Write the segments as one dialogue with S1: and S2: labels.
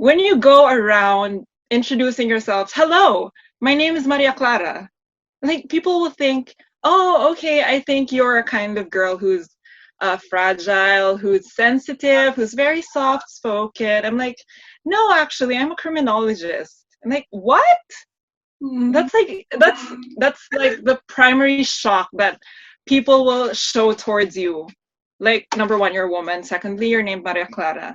S1: when you go around introducing yourselves, hello, my name is Maria Clara. Like people will think, oh, okay, I think you're a kind of girl who's fragile, who's sensitive, who's very soft spoken. I'm like, no, actually, I'm a criminologist. I'm like, what? That's like the primary shock that people will show towards you. Like number one, you're a woman. Secondly, you're named Maria Clara.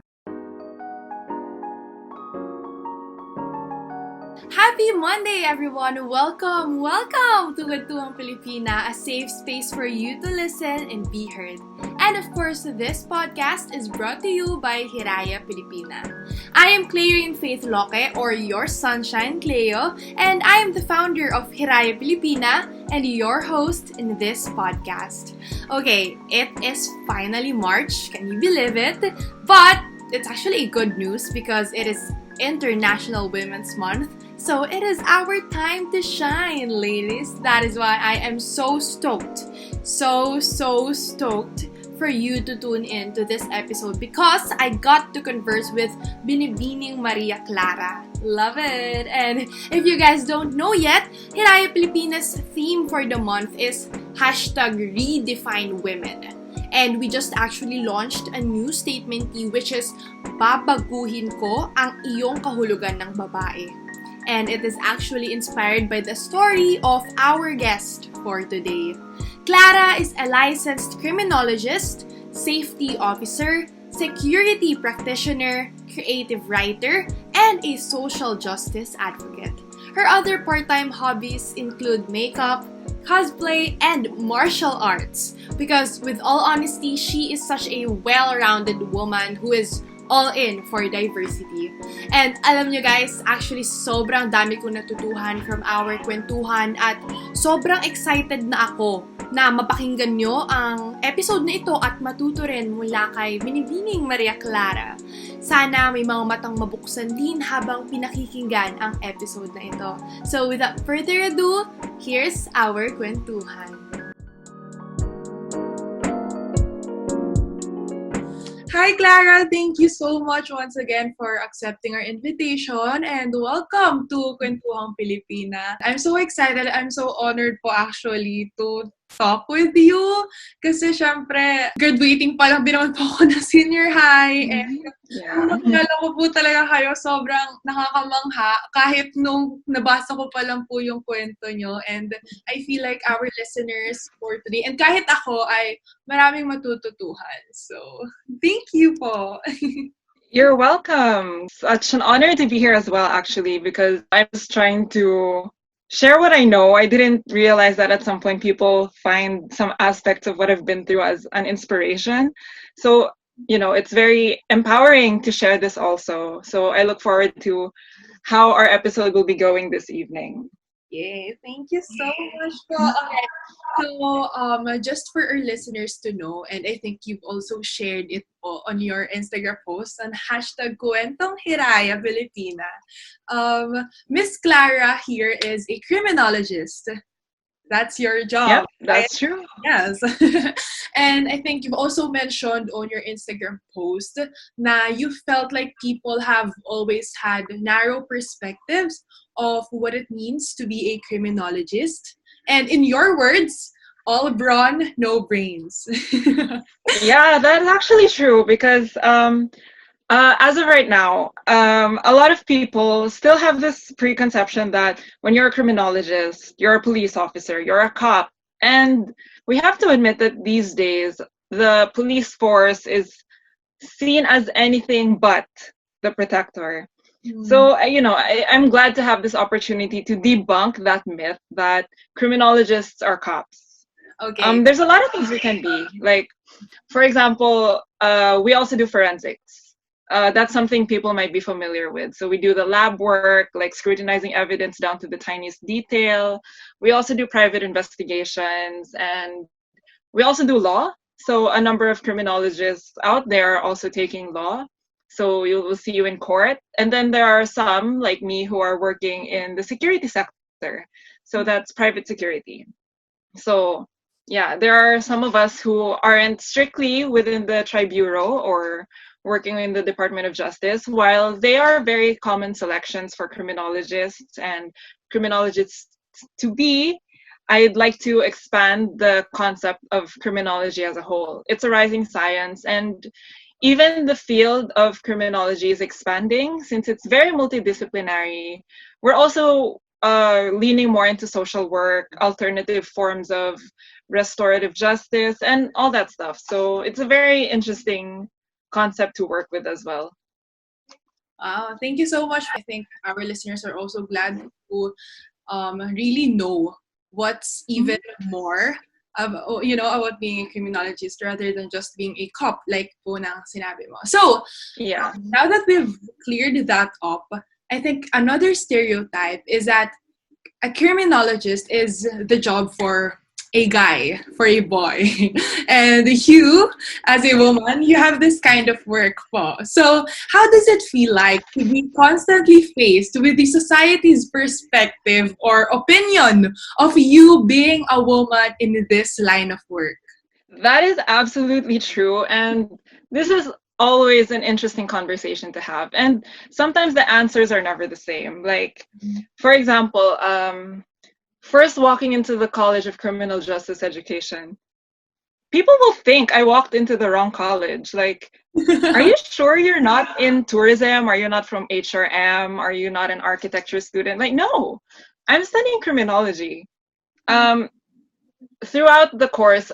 S2: Happy Monday, everyone! Welcome to Kwentuhang Pilipina, a safe space for you to listen and be heard. And of course, this podcast is brought to you by Hiraya, Pilipina. I am Cleo in Faith Loque, or your sunshine, Cleo, and I am the founder of Hiraya, Pilipina, and your host in this podcast. Okay, it is finally March, can you believe it? But it's actually good news because it is International Women's Month. So it is our time to shine, ladies. That is why I am so stoked for you to tune in to this episode because I got to converse with Binibining Maria Clara. Love it! And if you guys don't know yet, Hiraya Pilipina's theme for the month is #Redefine Women. And we just actually launched a new statement which is babaguhin ko ang iyong kahulugan ng babae. And it is actually inspired by the story of our guest for today. Klara is a licensed criminologist, safety officer, security practitioner, creative writer, and a social justice advocate. Her other part-time hobbies include makeup, cosplay, and martial arts. Because with all honesty, she is such a well-rounded woman who is all in for diversity. And alam nyo guys, actually sobrang dami kong natutuhan from our kwentuhan at sobrang excited na ako na mapakinggan nyo ang episode na ito at matuto rin mula kay Binibining Maria Clara. Sana may mga matang mabuksan din habang pinakikinggan ang episode na ito. So without further ado, here's our kwentuhan. Hi, Klara! Thank you so much once again for accepting our invitation and welcome to Kwentuhang Pilipina. I'm so excited. I'm so honored po actually to talk with you kasi syempre graduating pa lang din naman po ako ng senior high and nung nakilala ko po talaga kayo sobrang nakakamangha kahit nung nabasa ko pa lang po yung kwento nyo and I feel like our listeners for today and kahit ako ay maraming matututuhan. So, thank you po.
S1: You're welcome. Such an honor to be here as well, actually, because I was trying to share what I know. I didn't realize that at some point people find some aspects of what I've been through as an inspiration. So, it's very empowering to share this also. So I look forward to how our episode will be going this evening.
S2: Yay, thank you so much po. Okay. So, just for our listeners to know, and I think you've also shared it po on your Instagram post on #Kwentong Hiraya Pilipina. Miss Klara here is a criminologist. That's your job.
S1: Yep, that's true.
S2: Yes. And I think you've also mentioned on your Instagram post na you felt like people have always had narrow perspectives of what it means to be a criminologist. And in your words, all brawn, no brains.
S1: Yeah, that's actually true because as of right now, a lot of people still have this preconception that when you're a criminologist, you're a police officer, you're a cop. And we have to admit that these days, the police force is seen as anything but the protector. So, I'm glad to have this opportunity to debunk that myth that criminologists are cops.
S2: Okay.
S1: There's a lot of things we can be. Like, for example, we also do forensics. That's something people might be familiar with. So we do the lab work, like scrutinizing evidence down to the tiniest detail. We also do private investigations, and we also do law. So a number of criminologists out there are also taking law. So you will see you in court. And then there are some, like me, who are working in the security sector. So that's private security. So yeah, there are some of us who aren't strictly within the tribureau or working in the Department of Justice. While they are very common selections for criminologists and criminologists to be, I'd like to expand the concept of criminology as a whole. It's a rising science, and even the field of criminology is expanding since it's very multidisciplinary. We're also leaning more into social work, alternative forms of restorative justice, and all that stuff. So it's a very interesting concept to work with as well.
S2: Wow, thank you so much. I think our listeners are also glad to really know what's even more about being a criminologist rather than just being a cop, like po ng sinabi mo. So,
S1: Yeah.
S2: now that we've cleared that up, I think another stereotype is that a criminologist is the job for a guy, for a boy. And you, as a woman, you have this kind of work for. So, how does it feel like to be constantly faced with the society's perspective or opinion of you being a woman in this line of work?
S1: That is absolutely true. And this is always an interesting conversation to have. And sometimes the answers are never the same. Like, for example, first walking into the College of Criminal Justice Education, people will think I walked into the wrong college. Like, are you sure you're not in tourism? Are you not from HRM? Are you not an architecture student? Like, no, I'm studying criminology. Throughout the course,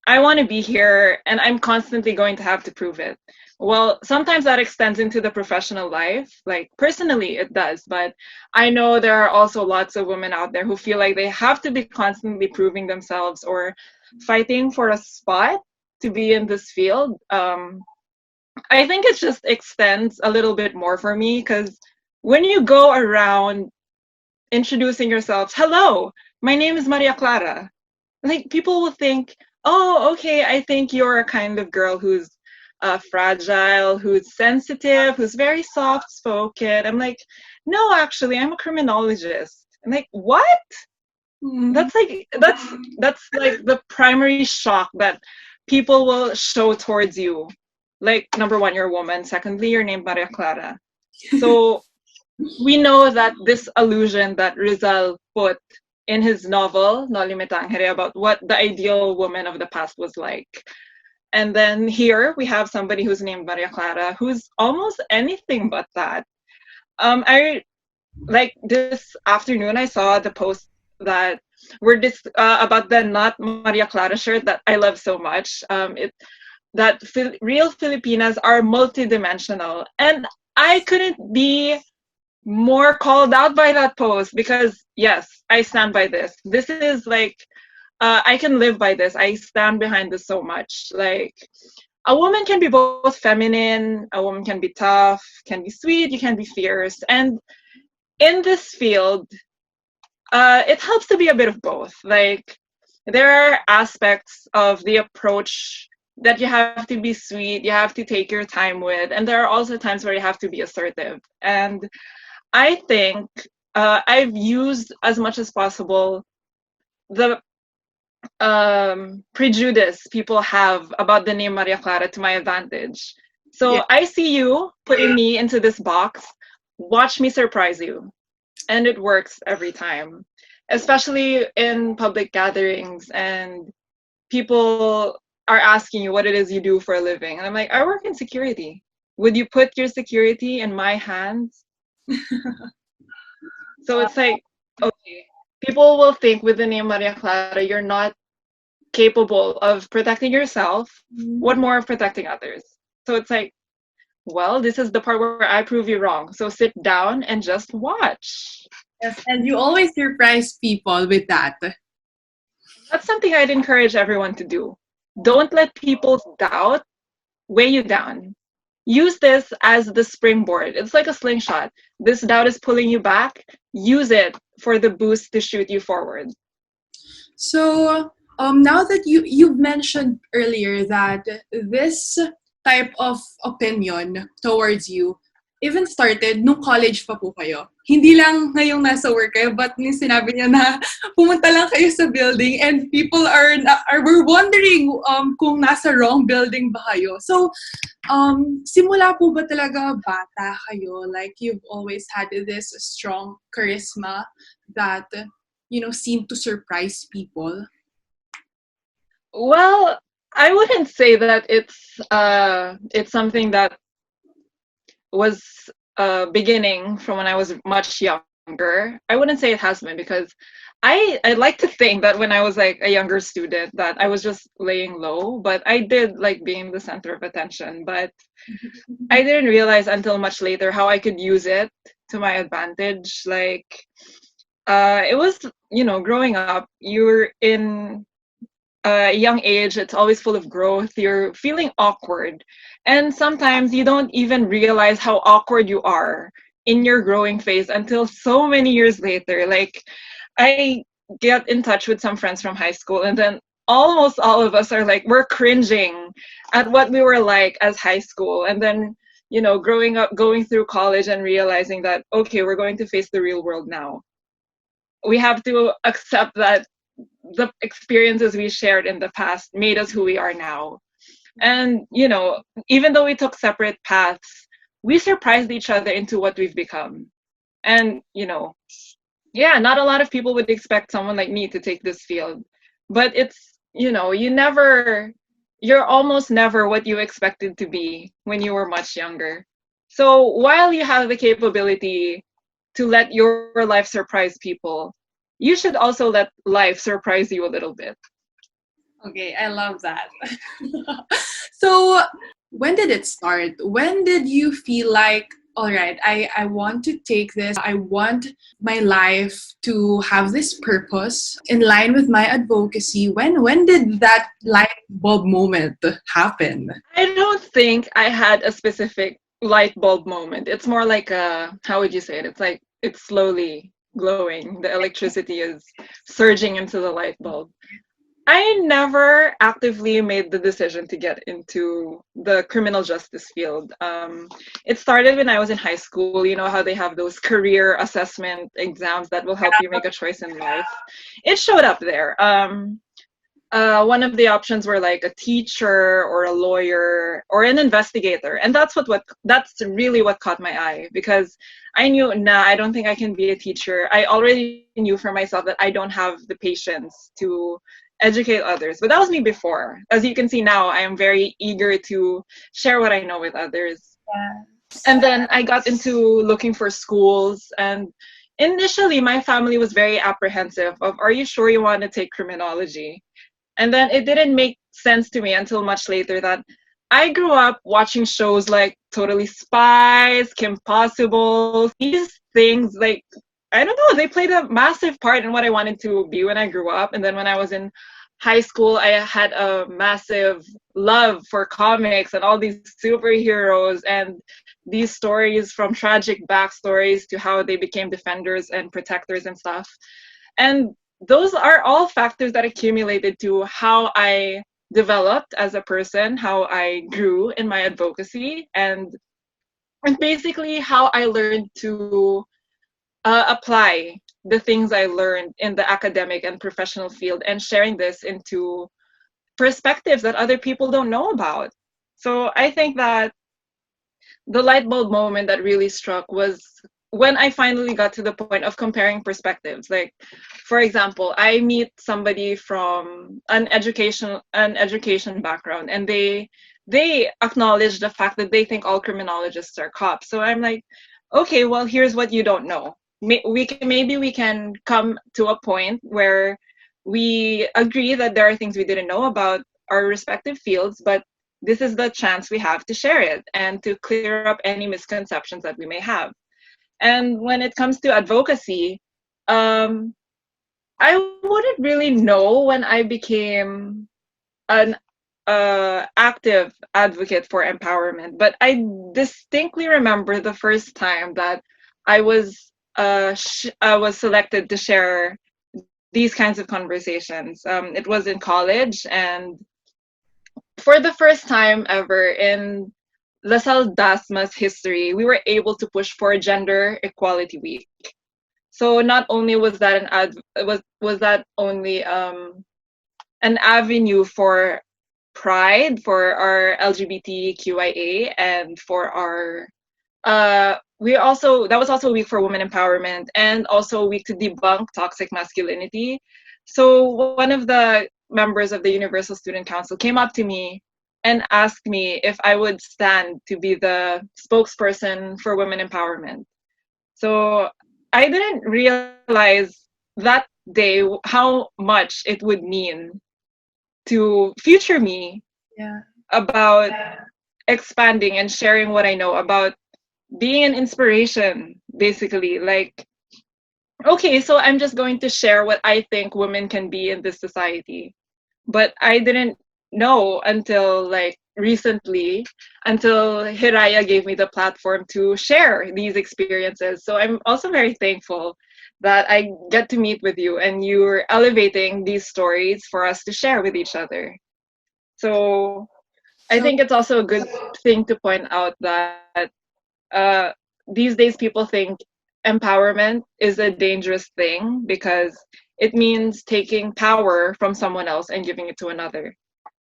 S1: I want to be here, and I'm constantly going to have to prove it. Well, sometimes that extends into the professional life. Like, personally, it does. But I know there are also lots of women out there who feel like they have to be constantly proving themselves or fighting for a spot to be in this field. I think it just extends a little bit more for me because when you go around introducing yourselves, hello, my name is Maria Clara. Like, people will think, oh, okay, I think you're a kind of girl who's fragile, who's sensitive, who's very soft spoken. I'm like, no, actually, I'm a criminologist. I'm like, what? That's like the primary shock that people will show towards you. Like, number one, you're a woman. Secondly, you're named Maria Clara. So we know that this allusion that Rizal put in his novel, No Limitang Hiraya, about what the ideal woman of the past was like. And then here we have somebody who's named Maria Clara, who's almost anything but that. I like this afternoon, I saw the post that about the Not Maria Clara shirt that I love so much. Real Filipinas are multidimensional, and I couldn't be more called out by that post because yes, I stand by this. This is like I can live by this. I stand behind this so much. Like, a woman can be both feminine, a woman can be tough, can be sweet, you can be fierce, and in this field, it helps to be a bit of both. Like, there are aspects of the approach that you have to be sweet, you have to take your time with, and there are also times where you have to be assertive. And I think I've used as much as possible the prejudice people have about the name Maria Clara to my advantage. So
S2: Yeah.
S1: I see you putting me into this box. Watch me surprise you. And it works every time, especially in public gatherings and people are asking you what it is you do for a living. And I'm like, I work in security. Would you put your security in my hands? So it's like, okay, people will think with the name Maria Clara, you're not capable of protecting yourself. What more of protecting others? So it's like, well, this is the part where I prove you wrong. So sit down and just watch.
S2: Yes, and you always surprise people with that.
S1: That's something I'd encourage everyone to do. Don't let people's doubt weigh you down. Use this as the springboard. It's like a slingshot. This doubt is pulling you back. Use it for the boost to shoot you forward.
S2: So, now that you've mentioned earlier that this type of opinion towards you
S3: even started nung college pa po kayo. Hindi lang ngayong nasa work kayo, but yung sinabi niya na pumunta lang kayo sa building and people were wondering kung nasa wrong building ba kayo. So, simula po ba talaga bata kayo? Like, you've always had this strong charisma that, seemed to surprise people?
S1: Well, I wouldn't say that it's something that was beginning from when I was much younger. I wouldn't say it has been, because I'd like to think that when I was like a younger student that I was just laying low, but I did like being the center of attention. But I didn't realize until much later how I could use it to my advantage. Like, it was, growing up, you're in a young age, it's always full of growth. You're feeling awkward. And sometimes you don't even realize how awkward you are in your growing phase until so many years later. Like, I get in touch with some friends from high school, and then almost all of us are like, we're cringing at what we were like as high school. And then, growing up, going through college and realizing that, okay, we're going to face the real world now. We have to accept that the experiences we shared in the past made us who we are now. And, even though we took separate paths, we surprised each other into what we've become. And, not a lot of people would expect someone like me to take this field. But it's, you're almost never what you expected to be when you were much younger. So while you have the capability to let your life surprise people, you should also let life surprise you a little bit.
S3: Okay, I love that. So, when did it start? When did you feel like, all right, I want to take this. I want my life to have this purpose in line with my advocacy. When did that light bulb moment happen?
S1: I don't think I had a specific light bulb moment. It's more like how would you say it? It's like it's slowly glowing. The electricity is surging into the light bulb. I never actively made the decision to get into the criminal justice field. It started when I was in high school. You know how they have those career assessment exams that will help you make a choice in life. It showed up there. One of the options were like a teacher or a lawyer or an investigator, and that's really what caught my eye, because I knew, I don't think I can be a teacher. I already knew for myself that I don't have the patience to educate others, but that was me before. As you can see now, I am very eager to share what I know with others. And then I got into looking for schools, and initially my family was very apprehensive of, are you sure you want to take criminology? And then it didn't make sense to me until much later that I grew up watching shows like Totally Spies, Kim Possible. These things, like, I don't know, they played a massive part in what I wanted to be when I grew up. And then when I was in high school, I had a massive love for comics and all these superheroes and these stories, from tragic backstories to how they became defenders and protectors and stuff. And those are all factors that accumulated to how I developed as a person, how I grew in my advocacy, and basically how I learned to apply the things I learned in the academic and professional field, and sharing this into perspectives that other people don't know about. So I think that the light bulb moment that really struck was when I finally got to the point of comparing perspectives. Like, for example, I meet somebody from an education background, and they acknowledge the fact that they think all criminologists are cops. So I'm like, okay, well, here's what you don't know. Maybe we can come to a point where we agree that there are things we didn't know about our respective fields, but this is the chance we have to share it and to clear up any misconceptions that we may have. And when it comes to advocacy, I wouldn't really know when I became an active advocate for empowerment, but I distinctly remember the first time that I was selected to share these kinds of conversations. It was in college, and for the first time ever in Lasal Dasma's history, we were able to push for Gender Equality Week. So not only was that was that only an avenue for pride for our LGBTQIA and for our that was also a week for women empowerment and also a week to debunk toxic masculinity. So one of the members of the Universal Student Council came up to me and asked me if I would stand to be the spokesperson for women empowerment. So I didn't realize that day how much it would mean to future me about expanding and sharing what I know about being an inspiration, basically. Like, okay, so I'm just going to share what I think women can be in this society. But I didn't know until like recently, until Hiraya gave me the platform to share these experiences. So I'm also very thankful that I get to meet with you and you're elevating these stories for us to share with each other. So I think it's also a good thing to point out that these days people think empowerment is a dangerous thing because it means taking power from someone else and giving it to another,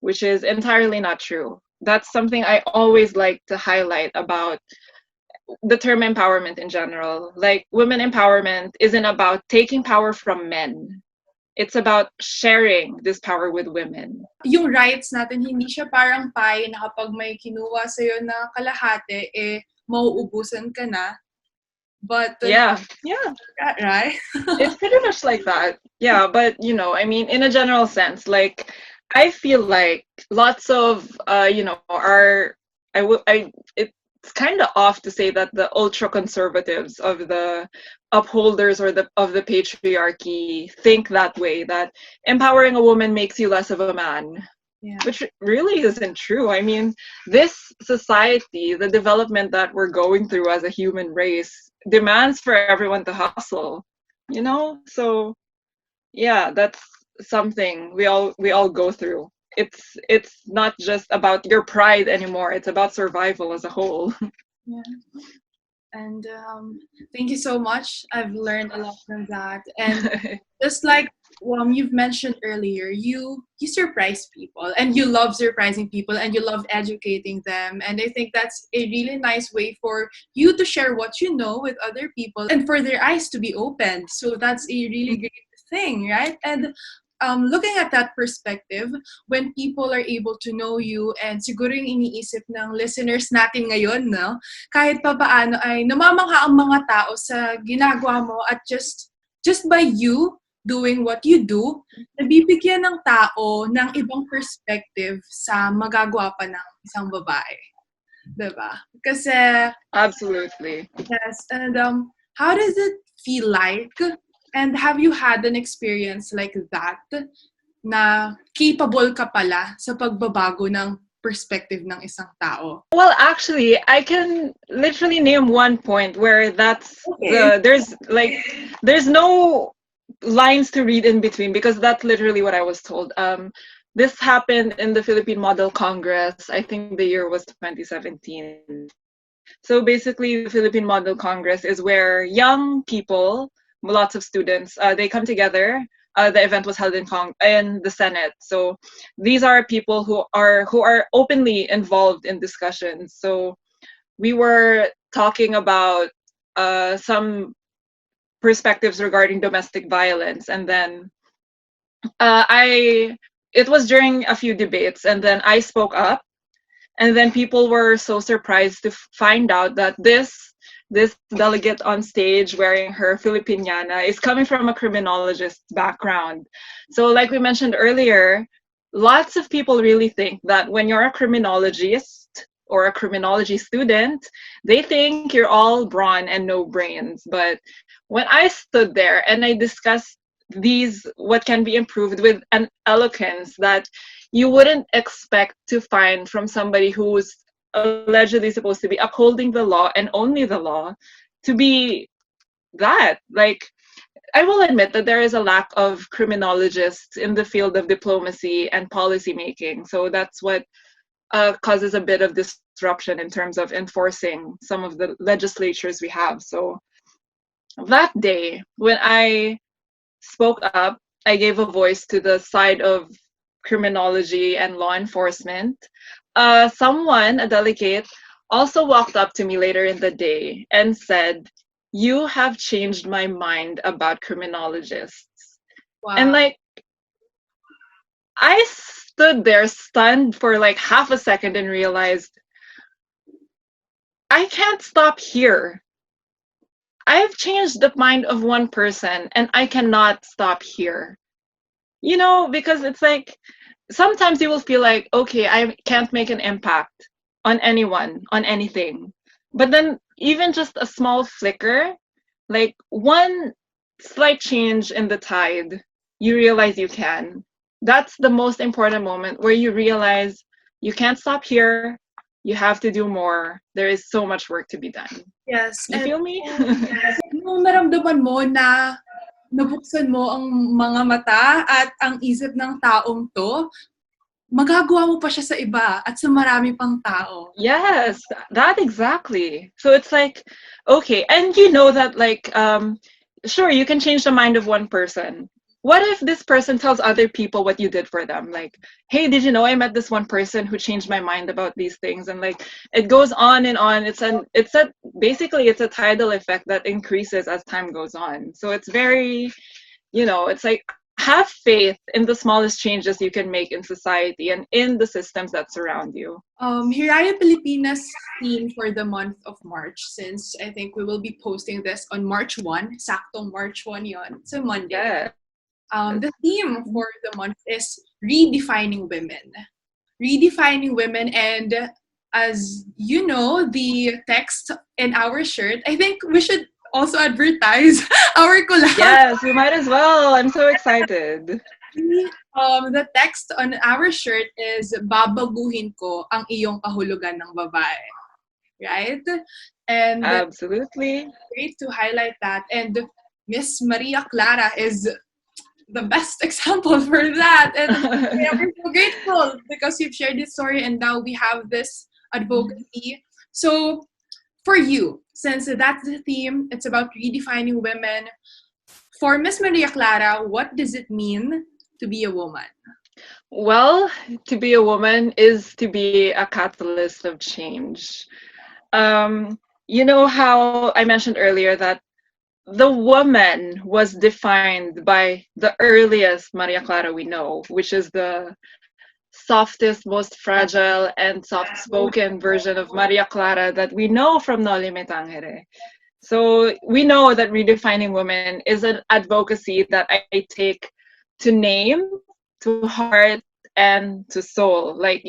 S1: which is entirely not true. That's something I always like to highlight about the term empowerment in general. Like, women empowerment isn't about taking power from men. It's about sharing this power with women.
S3: Yung rights natin, hindi siya parang pie na kapag may kinuha sa'yo na kalahati, mauubusan ka na. But
S1: yeah,
S3: right?
S1: It's pretty much like that. Yeah, but I mean, in a general sense, like, I feel like lots of it's kind of off to say that the ultra conservatives of the upholders or of the patriarchy think that way, that empowering a woman makes you less of a man.
S3: Yeah.
S1: Which really isn't true. I mean, this society, the development that we're going through as a human race, demands for everyone to hustle, So, yeah, that's something we all go through. It's not just about your pride anymore. It's about survival as a whole.
S3: Yeah. And thank you so much. I've learned a lot from that. And just like you've mentioned earlier, you surprise people and you love surprising people and you love educating them. And I think that's a really nice way for you to share what you know with other people and for their eyes to be opened. So that's a really great thing, right? And looking at that perspective, when people are able to know you, and siguro yung iniisip ng listeners natin ngayon, no? Kahit pa paano ay namamangha ang mga tao sa ginagawa mo at just by you doing what you do, nabibigyan ng tao ng ibang perspective sa magagawa pa ng isang babae. Diba? Kasi...
S1: Absolutely.
S3: Yes. And how does it feel like? And have you had an experience like that na capable ka pala sa pagbabago ng perspective ng isang tao?
S1: Well, actually, I can literally name one point where that's there's no lines to read in between, because that's literally what I was told. This happened in the Philippine Model Congress. I think the year was 2017. So basically, the Philippine Model Congress is where young people, lots of students, they come together. The event was held in the Senate. So these are people who are openly involved in discussions. So we were talking about some perspectives regarding domestic violence, and then it was during a few debates, and then I spoke up, and then people were so surprised to find out that this delegate on stage wearing her Filipiniana is coming from a criminologist background. So like we mentioned earlier, lots of people really think that when you're a criminologist or a criminology student, they think you're all brawn and no brains. But when I stood there and I discussed what can be improved with an eloquence that you wouldn't expect to find from somebody who's allegedly supposed to be upholding the law and only the law, to be that. Like, I will admit that there is a lack of criminologists in the field of diplomacy and policy making. So that's what causes a bit of disruption in terms of enforcing some of the legislatures we have. So that day, when I spoke up, I gave a voice to the side of criminology and law enforcement. Someone, a delegate, also walked up to me later in the day and said, "You have changed my mind about criminologists."
S2: Wow.
S1: And like, I stood there stunned for like half a second and realized I can't stop here. I've changed the mind of one person and I cannot stop here. You know, because it's like sometimes you will feel like, okay, I can't make an impact on anyone, on anything. But then even just a small flicker, like one slight change in the tide, you realize you can. That's the most important moment where you realize you can't stop here. You have to do more. There is so much work to be done.
S2: Yes.
S1: You
S2: And
S1: feel me?
S3: Nung naramdaman mo na nabuksan mo ang mga mata at ang isip ng taong to, magagawa mo pa siya sa iba at sa marami pang tao.
S1: Yes, that exactly. So it's like, okay, and you know that like, sure, you can change the mind of one person. What if this person tells other people what you did for them? Like, hey, did you know I met this one person who changed my mind about these things? And like, it goes on and on. Basically it's a tidal effect that increases as time goes on. So it's very, it's like, have faith in the smallest changes you can make in society and in the systems that surround you.
S3: Hiraya Pilipina's theme for the month of March, since I think we will be posting this on March 1, saktong March 1 yon, it's a Monday.
S1: Yeah.
S3: The theme for the month is redefining women. Redefining women, and as you know, the text in our shirt, I think we should also advertise our collab.
S1: Yes, we might as well. I'm so excited.
S3: The text on our shirt is "Babaguhin ko ang iyong kahulugan ng babae." Right? And
S1: absolutely
S3: great to highlight that. And Miss Maria Klara is the best example for that. And we're so grateful because you've shared this story and now we have this advocacy. So for you, since that's the theme, it's about redefining women. For Miss Maria Clara, what does it mean to be a woman?
S1: Well, to be a woman is to be a catalyst of change. You know how I mentioned earlier that the woman was defined by the earliest Maria Clara we know, which is the softest, most fragile, and soft-spoken version of Maria Clara that we know from Noli Me Tangere. So we know that redefining women is an advocacy that I take to name, to heart, and to soul. Like,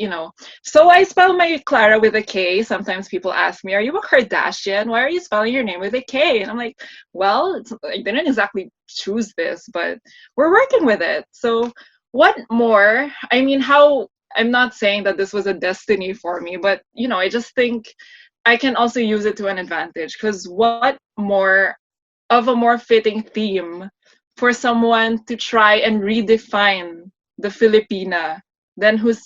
S1: so I spell my Clara with a K. Sometimes people ask me, are you a Kardashian? Why are you spelling your name with a K? And I'm like, well, I didn't exactly choose this, but we're working with it. So what more? I mean, I'm not saying that this was a destiny for me, but, I just think I can also use it to an advantage, because what more of a more fitting theme for someone to try and redefine the Filipina than who's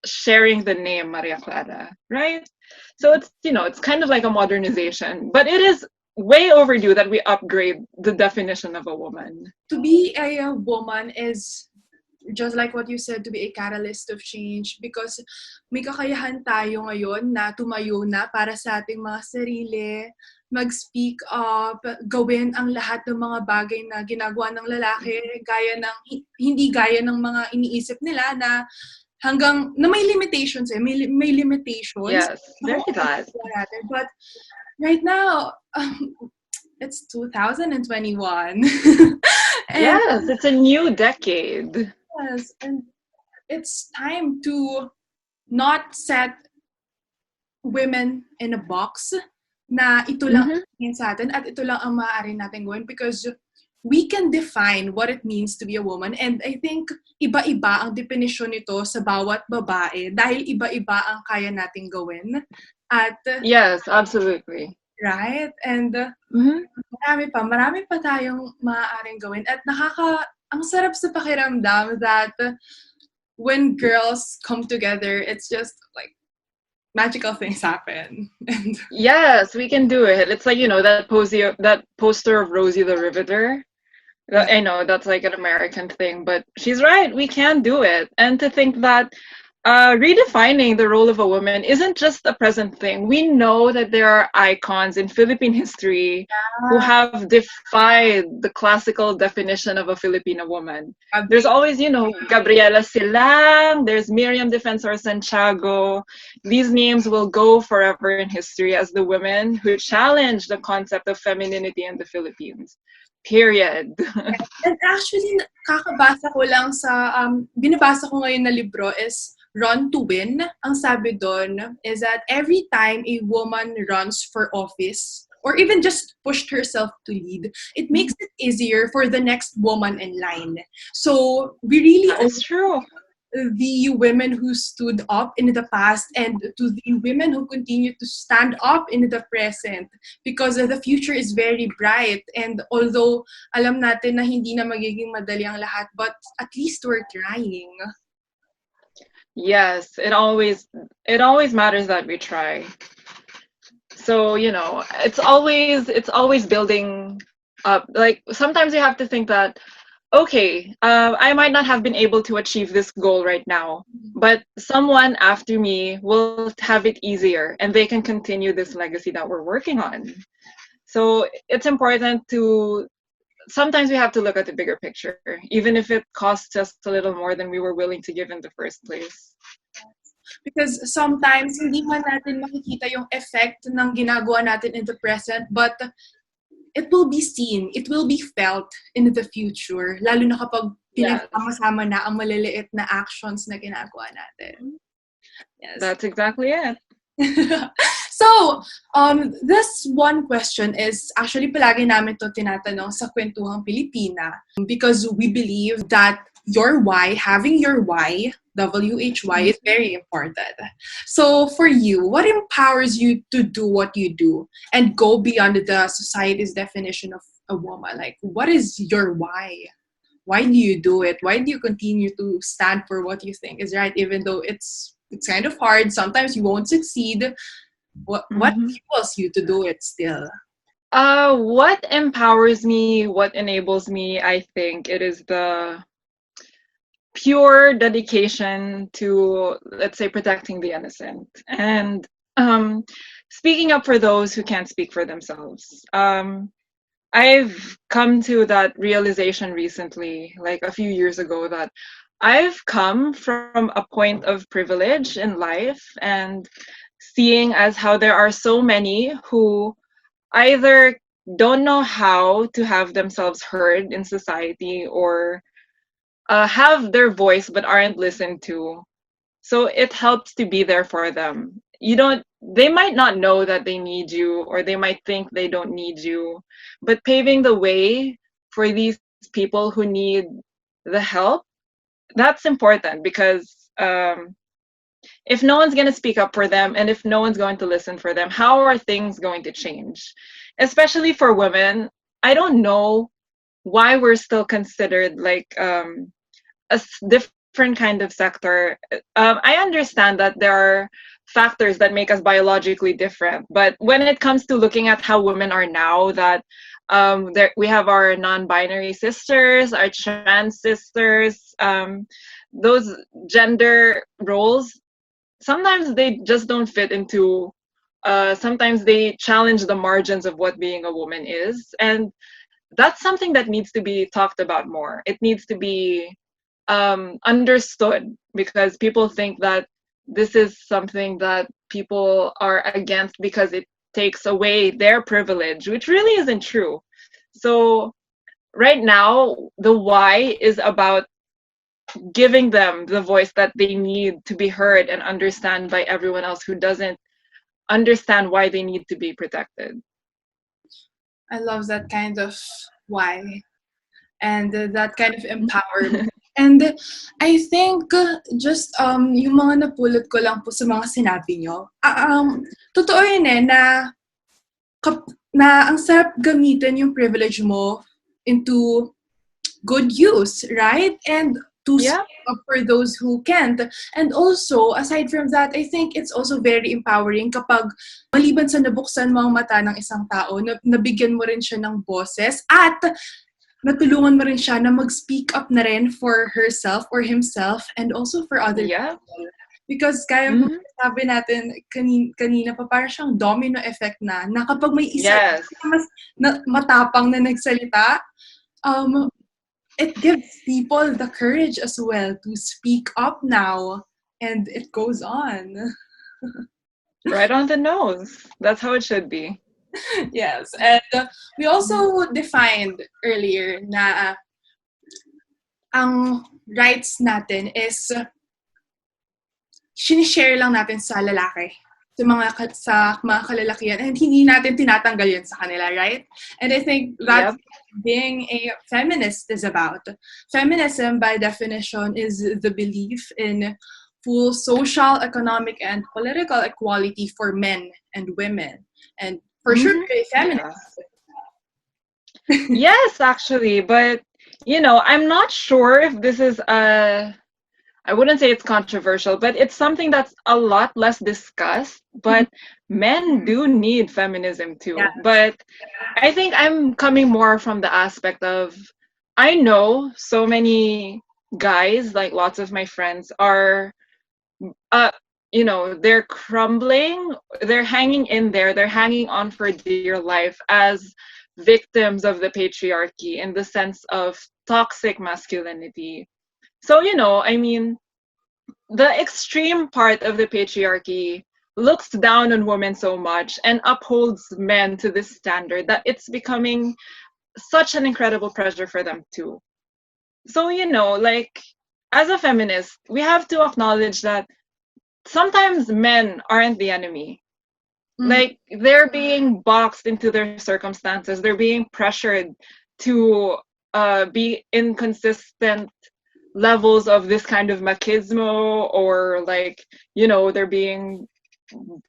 S1: sharing the name Maria Clara, right? So it's kind of like a modernization, but it is way overdue that we upgrade the definition of a woman.
S3: To be a woman is just like what you said, to be a catalyst of change, because may kakayahan tayo ngayon na tumayo na para sa ating mga sarili, mag-speak up, gawin ang lahat ng mga bagay na ginagawa ng lalaki, hindi gaya ng mga iniisip nila na hanggang, na may limitations may limitations.
S1: Yes, very that.
S3: But right now, it's 2021.
S1: Yes, it's a new decade.
S3: Yes, and it's time to not set women in a box na ito lang ang sa atin at ito lang ang maaari natin gawin, because we can define what it means to be a woman, and I think iba-iba ang definisyon nito sa bawat babae dahil iba-iba ang kaya nating gawin. At
S1: yes, absolutely.
S3: Right? And marami pa tayong maaaring gawin, at ang sarap sa pakiramdam that when girls come together, it's just like magical things happen. And
S1: Yes, we can do it. It's like, that poster of Rosie the Riveter.
S3: yeah.
S1: I know that's like an American thing, but she's right. We can do it. And to think that redefining the role of a woman isn't just a present thing. We know that there are icons in Philippine history who have defied the classical definition of a Filipina woman. There's always, Gabriela Silang, there's Miriam Defensor Santiago. These names will go forever in history as the women who challenged the concept of femininity in the Philippines. Period.
S3: And actually, kakabasa ko lang sa, binabasa ko ngayon na libro is Run to Win. Ang sabi doon is that every time a woman runs for office, or even just pushed herself to lead, it makes it easier for the next woman in line. So we really
S1: That's true.
S3: the women who stood up in the past and to the women who continue to stand up in the present, because the future is very bright. And although alam natin na hindi na magiging madali ang lahat, but at least we're trying.
S1: Yes, it always matters that we try. So, it's always building up. Like sometimes you have to think that, okay, I might not have been able to achieve this goal right now, but someone after me will have it easier and they can continue this legacy that we're working on. So it's important to, sometimes we have to look at the bigger picture, even if it costs us a little more than we were willing to give in the first place.
S3: Because sometimes hindi man natin makikita yung effect ng ginagawa natin in the present, but it will be seen, it will be felt in the future, lalo na kapag pinagsama-sama na ang maliliit na actions na ginagawa natin. Yes.
S1: That's exactly it.
S3: So, this one question is actually palagi namin to tinatanong sa Kwentuhang Pilipina, because we believe that your why, having your why, WHY, is very important. So for you, what empowers you to do what you do and go beyond the society's definition of a woman? Like, what is your why? Why do you do it? Why do you continue to stand for what you think is right, even though it's kind of hard? Sometimes you won't succeed. What fuels you to do it still?
S1: What empowers me, what enables me, I think it is the pure dedication to, let's say, protecting the innocent and speaking up for those who can't speak for themselves. I've come to that realization recently, like a few years ago, that I've come from a point of privilege in life and seeing as how there are so many who either don't know how to have themselves heard in society or have their voice but aren't listened to. So it helps to be there for them. They might not know that they need you, or they might think they don't need you, but paving the way for these people who need the help, that's important, because if no one's going to speak up for them and if no one's going to listen for them, how are things going to change? Especially for women, I don't know why we're still considered like a different kind of sector. I understand that there are factors that make us biologically different, but when it comes to looking at how women are now, that we have our non-binary sisters, our trans sisters, those gender roles, sometimes they just don't fit into, sometimes they challenge the margins of what being a woman is. And that's something that needs to be talked about more. It needs to be understood, because people think that this is something that people are against because it takes away their privilege, which really isn't true. So right now, the why is about giving them the voice that they need to be heard and understand by everyone else who doesn't understand why they need to be protected.
S3: I love that kind of why and that kind of empowerment. And I think just yung mga napulot ko lang po sa mga sinabi nyo, totoo yun na ang sarap gamitin yung privilege mo into good use, right? And to
S1: Yeah.
S3: speak up for those who can't. And also, aside from that, I think it's also very empowering kapag maliban sa nabuksan mo ang mata ng isang tao, nabigyan mo rin siya ng boses at natulungan mo rin siya na mag-speak up na rin for herself or himself and also for other
S1: Yeah.
S3: people. Because kaya mo sabi natin kanina pa, parang siyang domino effect na kapag may isa
S1: Yes.
S3: mas matapang na nagsalita, it gives people the courage as well to speak up now, and it goes on.
S1: Right on the nose. That's how it should be.
S3: Yes, and we also defined earlier na ang rights natin is sinishare lang natin sa lalaki, sa mga kalalakihan, and hindi natin tinatanggal yun sa kanila, right? And I think that's being a feminist is about. Feminism, by definition, is the belief in full social, economic, and political equality for men and women. And for sure, you're a feminist.
S1: Yes, actually, but I'm not sure if this is I wouldn't say it's controversial, but it's something that's a lot less discussed. But men do need feminism too.
S3: Yeah.
S1: But I think I'm coming more from the aspect of, I know so many guys, like lots of my friends, are, they're crumbling, they're hanging in there, they're hanging on for dear life as victims of the patriarchy in the sense of toxic masculinity. So, I mean, the extreme part of the patriarchy looks down on women so much and upholds men to this standard that it's becoming such an incredible pressure for them too. So, like, as a feminist, we have to acknowledge that sometimes men aren't the enemy. Like, they're being boxed into their circumstances. They're being pressured to be inconsistent levels of this kind of machismo, or like, they're being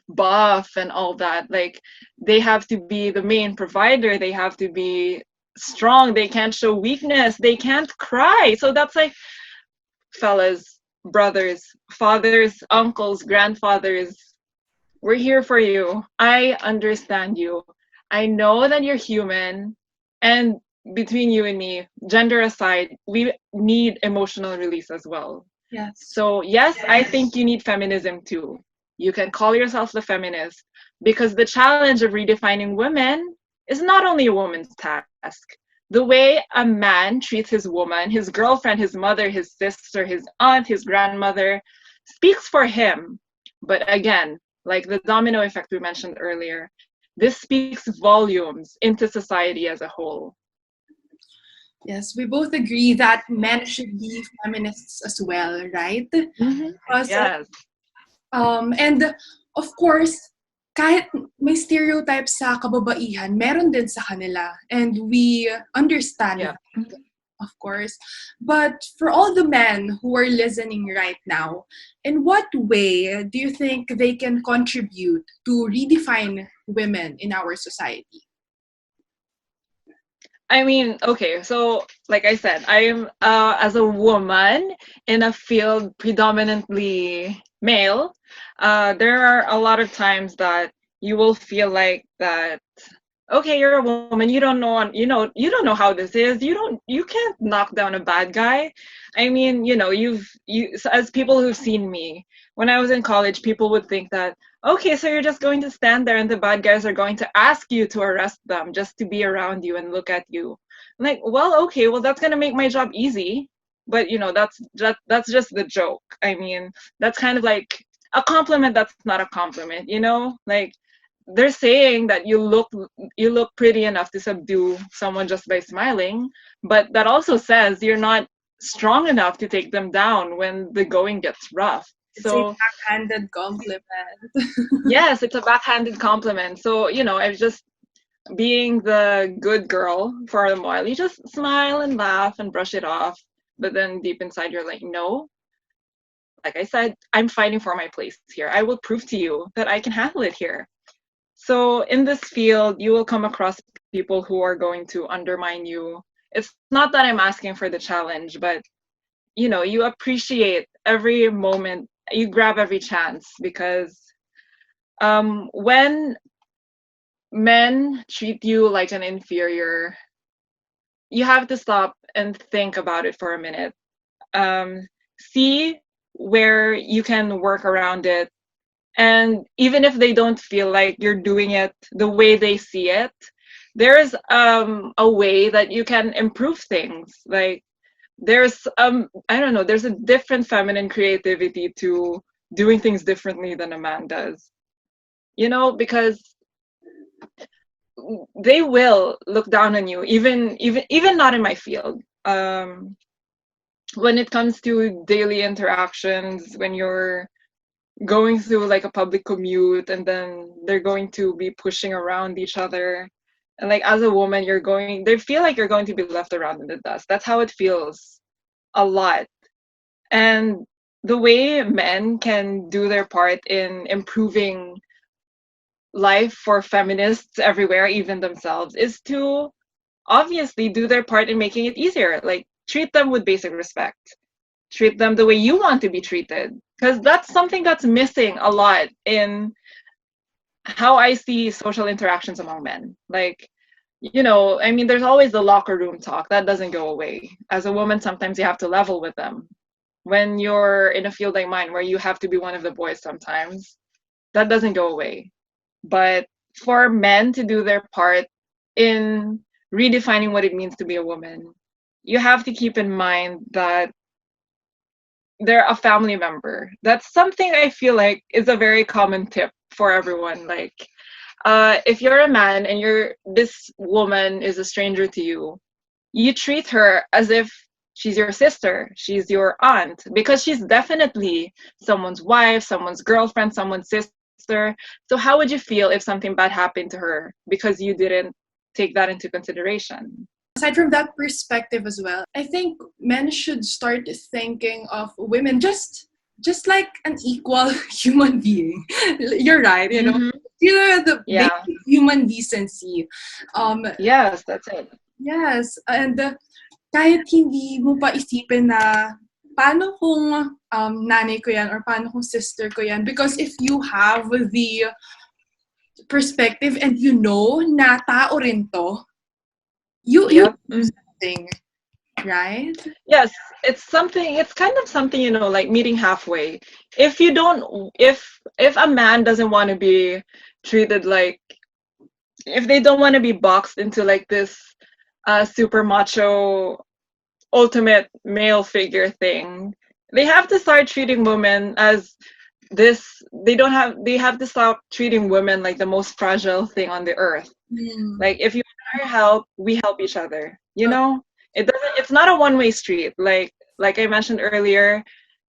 S1: buff and all that. Like, they have to be the main provider. They have to be strong. They can't show weakness. They can't cry. So that's like, fellas, brothers, fathers, uncles, grandfathers, we're here for you. I understand you. I know that you're human. And between you and me, gender aside, we need emotional release as well.
S3: Yes.
S1: So, yes, I think you need feminism too. You can call yourself the feminist, because the challenge of redefining women is not only a woman's task. The way a man treats his woman, his girlfriend, his mother, his sister, his aunt, his grandmother, speaks for him. But again, like the domino effect we mentioned earlier, this speaks volumes into society as a whole.
S3: Yes, we both agree that men should be feminists as well, right?
S1: Yes.
S3: And of course, kahit may stereotypes sa kababaihan, meron din sa kanila. And we understand that, of course. But for all the men who are listening right now, in what way do you think they can contribute to redefine women in our society?
S1: I mean, okay, so like I said, I'm as a woman in a field predominantly male, there are a lot of times that you will feel like that, okay, you're a woman, you don't know how this is, you can't knock down a bad guy. I mean, as people who've seen me when I was in college, people would think that, okay, so you're just going to stand there and the bad guys are going to ask you to arrest them just to be around you and look at you. I'm like, well, okay, well, that's going to make my job easy. But, that's just the joke. I mean, that's kind of like a compliment that's not a compliment, Like, they're saying that you look pretty enough to subdue someone just by smiling, but that also says you're not strong enough to take them down when the going gets rough.
S3: It's a backhanded compliment.
S1: Yes, it's a backhanded compliment. So, I'm just being the good girl for a while. You just smile and laugh and brush it off. But then deep inside, you're like, no. Like I said, I'm fighting for my place here. I will prove to you that I can handle it here. So in this field, you will come across people who are going to undermine you. It's not that I'm asking for the challenge, but you appreciate every moment, you grab every chance, because when men treat you like an inferior, you have to stop and think about it for a minute. See where you can work around it. And even if they don't feel like you're doing it the way they see it, there's a way that you can improve things. Like there's I don't know, there's a different feminine creativity to doing things differently than a man does. Because they will look down on you, even not in my field. When it comes to daily interactions, when you're going through like a public commute, and then they're going to be pushing around each other, and like as a woman they feel like you're going to be left around in the dust. That's how it feels a lot. And the way men can do their part in improving life for feminists everywhere, even themselves, is to obviously do their part in making it easier. Like treat them with basic respect, treat them the way you want to be treated, because that's something that's missing a lot in how I see social interactions among men. Like, I mean, there's always the locker room talk that doesn't go away. As a woman, sometimes you have to level with them. When you're in a field like mine where you have to be one of the boys sometimes, that doesn't go away. But for men to do their part in redefining what it means to be a woman, you have to keep in mind that they're a family member. That's something I feel like is a very common tip for everyone. Like, if you're a man and this woman is a stranger to you, you treat her as if she's your sister, she's your aunt, because she's definitely someone's wife, someone's girlfriend, someone's sister. So how would you feel if something bad happened to her because you didn't take that into consideration?
S3: Aside from that perspective as well, I think men should start thinking of women just like an equal human being. You're right,
S1: Mm-hmm.
S3: The basic human decency.
S1: Yes, that's it.
S3: Yes, and kahit hindi mo pa isipin na paano kung nanay ko yan or paano kung sister ko yan, because if you have the perspective and na tao rin to, you something, right?
S1: Yes, it's kind of something, like meeting halfway. If a man doesn't want to be treated like, if they don't want to be boxed into like this super macho ultimate male figure thing, they have to start treating women as this. They have to stop treating women like the most fragile thing on the earth. Like, if you want our help, we help each other. It's not a one-way street. Like I mentioned earlier,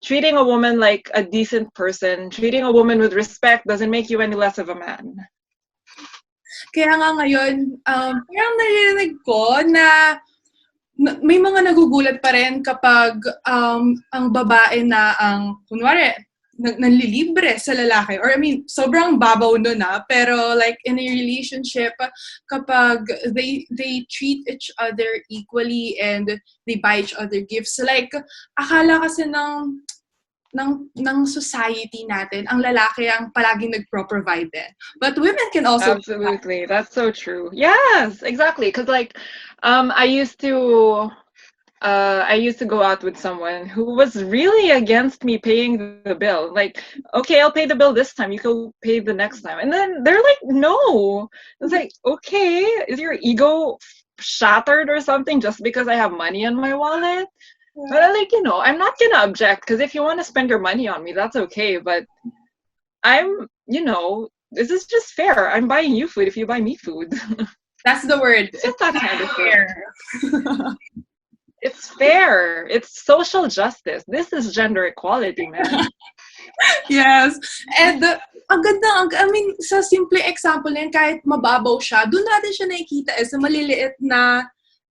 S1: treating a woman like a decent person, treating a woman with respect doesn't make you any less of a man.
S3: Kaya nga ngayon, parang narinig ko na may mga nagugulat pa rin kapag ang babae na ang, kunwari, nanlilibre sa lalaki. Or I mean, sobrang babaw nun pero like in a relationship, kapag they treat each other equally and they buy each other gifts. Like, akala kasi ng society natin, ang lalaki ang palaging nagpro-provide din. But women can also...
S1: Absolutely. That's so true. Yes, exactly. Because like, I used to go out with someone who was really against me paying the bill. Like, okay, I'll pay the bill this time. You can pay the next time. And then they're like, no. It's like, okay, is your ego shattered or something just because I have money in my wallet? Yeah. But I'm not going to object, because if you want to spend your money on me, that's okay. But this is just fair. I'm buying you food if you buy me food.
S3: That's the word.
S1: It's just that kind of fair. It's fair. It's social justice. This is gender equality, man.
S3: Yes. And ang ganda, I mean, sa simple example yan, kahit mababaw siya, doon natin siya nakikita sa maliliit na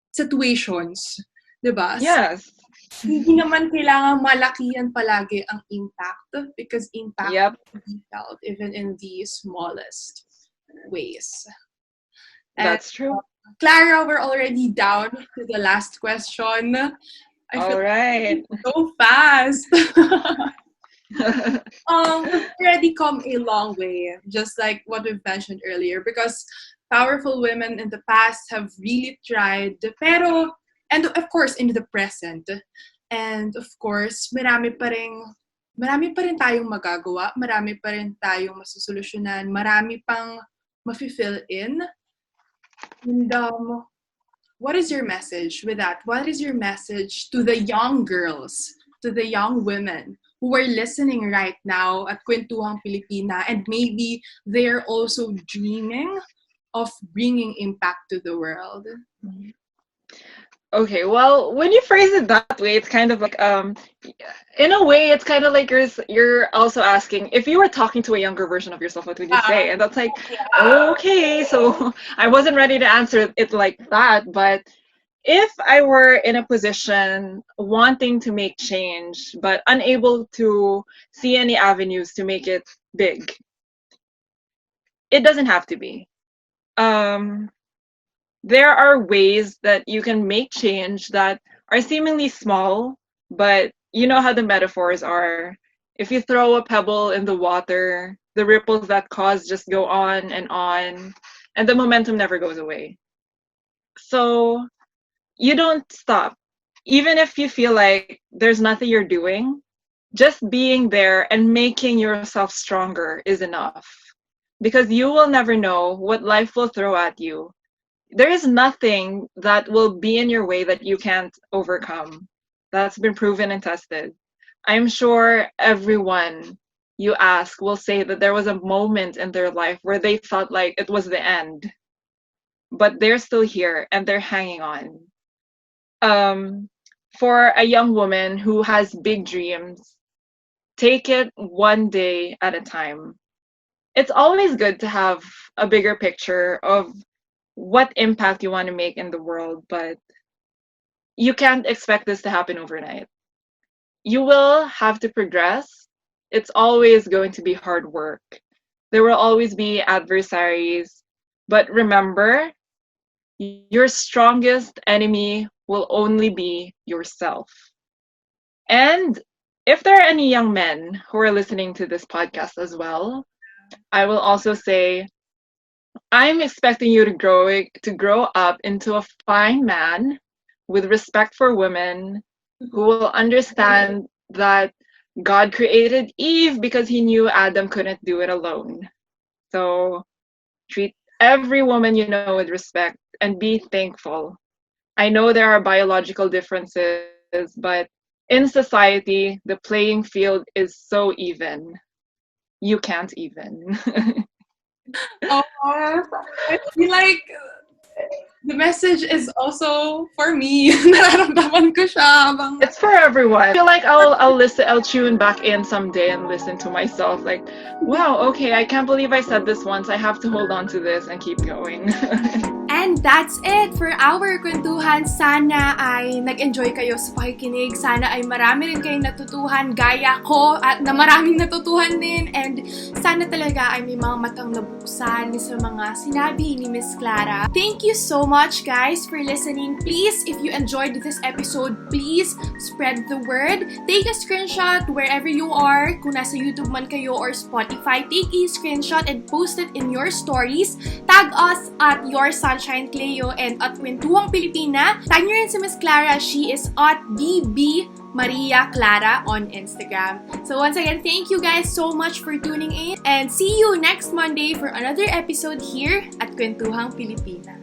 S3: situations. Diba?
S1: Yes.
S3: Hindi naman kailangan malakihan palagi ang impact, because impact can be felt even in the smallest ways.
S1: That's true.
S3: Klara, we're already down to the last question. I
S1: All
S3: feel
S1: right.
S3: so fast. We've already come a long way, just like what we've mentioned earlier, because powerful women in the past have really tried, pero, and of course, in the present, and of course, marami pa rin tayong magagawa, marami pa rin tayong masusolusyonan, marami pang mafi-fill in. And what is your message with that? What is your message to the young girls, to the young women who are listening right now at Kwentuhang Pilipina, and maybe they're also dreaming of bringing impact to the world?
S1: Okay, well, when you phrase it that way, it's kind of like in a way, it's kind of like you're also asking if you were talking to a younger version of yourself, what would you say? And that's like, okay, so I wasn't ready to answer it like that, but if I were in a position wanting to make change but unable to see any avenues to make it big, it doesn't have to be. There are ways that you can make change that are seemingly small, but you know how the metaphors are. If you throw a pebble in the water, the ripples that cause just go on, and the momentum never goes away. So you don't stop. Even if you feel like there's nothing you're doing, just being there and making yourself stronger is enough. Because you will never know what life will throw at you. There is nothing that will be in your way that you can't overcome. That's been proven and tested. I'm sure everyone you ask will say that there was a moment in their life where they felt like it was the end, but they're still here and they're hanging on. For a young woman who has big dreams, take it one day at a time. It's always good to have a bigger picture of what impact you want to make in the world, but you can't expect this to happen overnight. You will have to progress. It's always going to be hard work. There will always be adversaries, but remember, your strongest enemy will only be yourself. And if there are any young men who are listening to this podcast as well, I will also say, I'm expecting you to grow up into a fine man with respect for women who will understand that God created Eve because he knew Adam couldn't do it alone. So treat every woman you know with respect and be thankful. I know there are biological differences, but in society, the playing field is so even. You can't even.
S3: Oh, I feel like the message is also for me. Nararamdaman ko siya.
S1: It's for everyone. I feel like I'll tune back in someday and listen to myself like, wow, okay, I can't believe I said this once. I have to hold on to this and keep going.
S2: And that's it for our kwentuhan. Sana ay nag-enjoy kayo sa pakikinig. Sana ay marami rin kayong natutuhan gaya ko at na maraming natutuhan din. And sana talaga ay may mga matang nabuksan sa mga sinabi ni Miss Klara. Thank you so much guys for listening. Please, if you enjoyed this episode, please spread the word. Take a screenshot wherever you are. Kung nasa YouTube man kayo or Spotify, take a screenshot and post it in your stories. Tag us at Your Sunshine Cleo and at Kwentuhang Pilipina. Tag nyo rin si Miss Klara. She is at BB Maria Klara on Instagram. So once again, thank you guys so much for tuning in and see you next Monday for another episode here at Kwentuhang Pilipina.